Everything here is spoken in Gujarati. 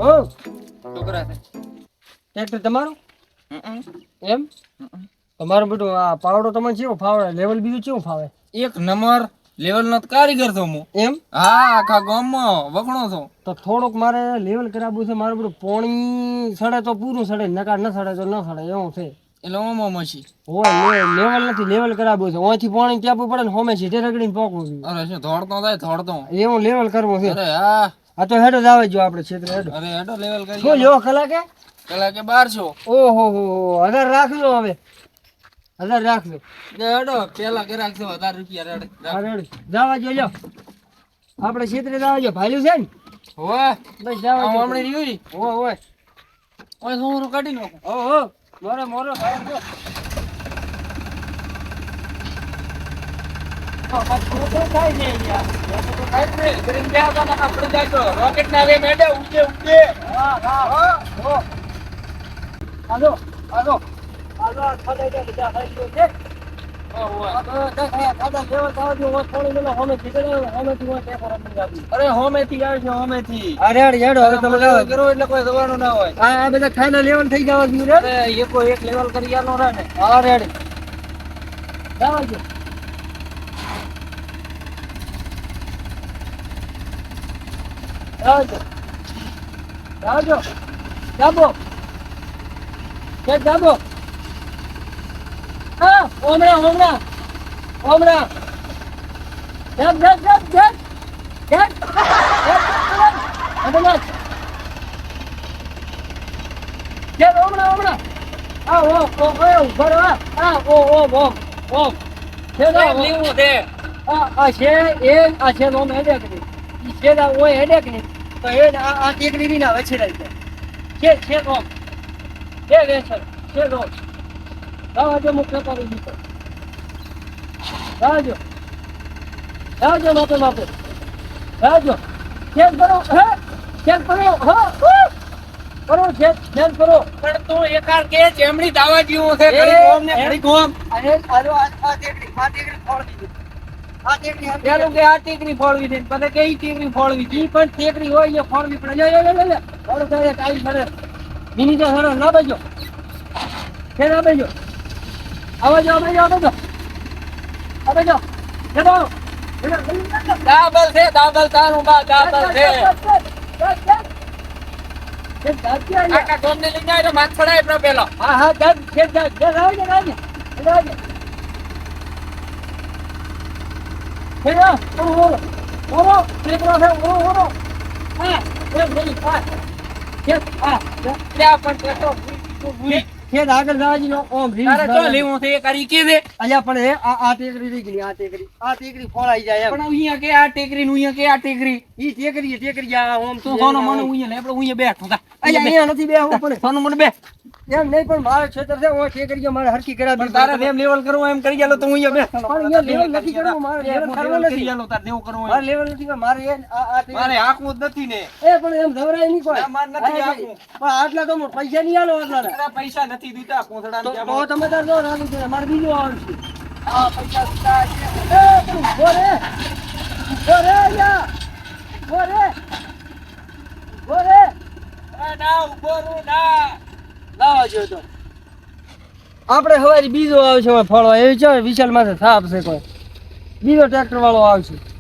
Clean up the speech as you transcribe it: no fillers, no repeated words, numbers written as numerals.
ઓ છોકરા છે ટ્રેક્ટર તમારું એમ હમ તમારું બેટું આ પાવડો તમને કેવો ફાવે લેવલ બીજું કેવું ફાવે એક નંબર લેવલ નો કારીગર છો હું એમ હા આખા ગામમાં વખણો છો તો થોડુંક મારે લેવલ કરાવવું છે મારું બધું પોણી સડે તો પૂરું સડે નકાર ન સડે તો ન સડે એવું છે એટલે ઓમો મસી હોય લેવલ નથી લેવલ કરાવવું છે ઓયથી પોણી ટેપવું પડે ને હોમે સીધે રગડીને પોકવું છે અરે શું ધોડતો થાય ધોડતો એવું લેવલ કરવું છે અરે હા આ તો હેડો જ આવે જો આપણે ક્ષેત્ર હેડો અરે હેડો લેવલ કરી શું લ્યો કલાકે કલાકે 1200 ઓહો હો 1000 રાખજો હવે 1000 રાખજો હેડો પેલા કે રાખજો 1000 રૂપિયા રેડે રેડી જવા જો લ્યો આપણે ક્ષેત્રે જવા જો ભાલ્યું છે ને હોવે બસ જવા જો હમણે રીવી ઓય ઓય સોરું કાઢી નાખો ઓહો મોરો ભાઈ જો રોકેટ ના આવે મેડે ઉડે ઉડે હા હાલો ખાડા દે જા ભાઈ છે અરે હોમેથી આવે છે હોમેથી અરે હેડો હવે તમે કરો એટલે કોઈ દવાનું ના હોય આ બધા ખાઈને લેવલ થઈ જવા જોઈએ રે અરે એકો એક લેવલ કરી આનો રે ને હા રેડી જાવજો જાબો હા ઓમરા હા ઓ ઉભરો હા ઓ લેવું છે આ છે એ આ છે નો હેડેક ની ઈ છે ના ઓય હેડેક ની તો એ આ ટેકરી ની ના વછડાઈ છે નો છે વેસર છે નો રાજો મુખ્ય કરી દીધો રાજો રાજો ચેક કરો હે ચેક કરો હા કરો ચેક કરો પણ તું એકાર કે ચેમડી દાવા જીવો છે ઘડી ગોમ ને ઘડી ગોમ અરે આ ટેકરી ફોડ દીધી આ ટેકરી પેલું કે આ ટીકરી ફોડવી દે પછી કે ઈ ટીકરી ફોડવી દે ઈ પણ ટેકરી હોય એ ફોડવી પડે લે ફોડ કરે ટાઈમ કરે મિની તો હરો ના બજો કે ના બજો આવાજો હેડો દાબલ છે દાબલ તારું બા દાબલ છે આખા ગોમ ને લઈને આવ્યો માથ પડાય પણ પેલો હા રાવજે હેડો ઓરો ટેકરો છે ઓરો હા એ બોલી હા કે હા ત્યાં પણ પેટો ભૂલી ખેત આગળ જવાજી નો ઓમ તારે તો લેવું છે એ કરી કે દે અલ્યા પણ એ આ ટેકરી રહી ગઈ આ ટેકરી ફોડાઈ જાય પણ અહીંયા કે આ ટેકરી નું અહીંયા કે આ ટેકરી ઈ ટેકરી આ ઓમ તું સોનો મને અહીંયા લે આપણે અહીંયા બેઠો તા અહીંયા નથી બેહવું પડે સોનો મને બે એમ નહીં પણ મારે ક્ષેત્ર છે હું ટેકરી મારે હરકી કરાવી તારે એમ લેવલ કરવું એમ કરી ચાલો તો હું અહીંયા બેઠો પણ અહીંયા લેવલ નથી કરવું મારે લેવલ કરવું નથી ચાલો તાર દેવું કરવું મારે લેવલ નથી કરવું મારે એ આ મારે હાકવું જ નથી ને એ પણ એમ ધવરાય નહીં કોઈ ના, મારે નથી હાકવું. પણ આટલા તો પૈસા નહીં આલો આટલા તારા પૈસા નથી દીધા કોથળા તો તમે તાર જો રાજી છે મારે બીજો આવશે આ પૈસા દીધા છે એ તું ઉભો રે યા ઉભો રે ના ઉભો રહો ના લાવા જો તો આપણે હવારી બીજો આવશે ફળવા એવી છે વિશાલ માથે થાપ છે કોઈ બીજો ટ્રેક્ટર વાળો આવશે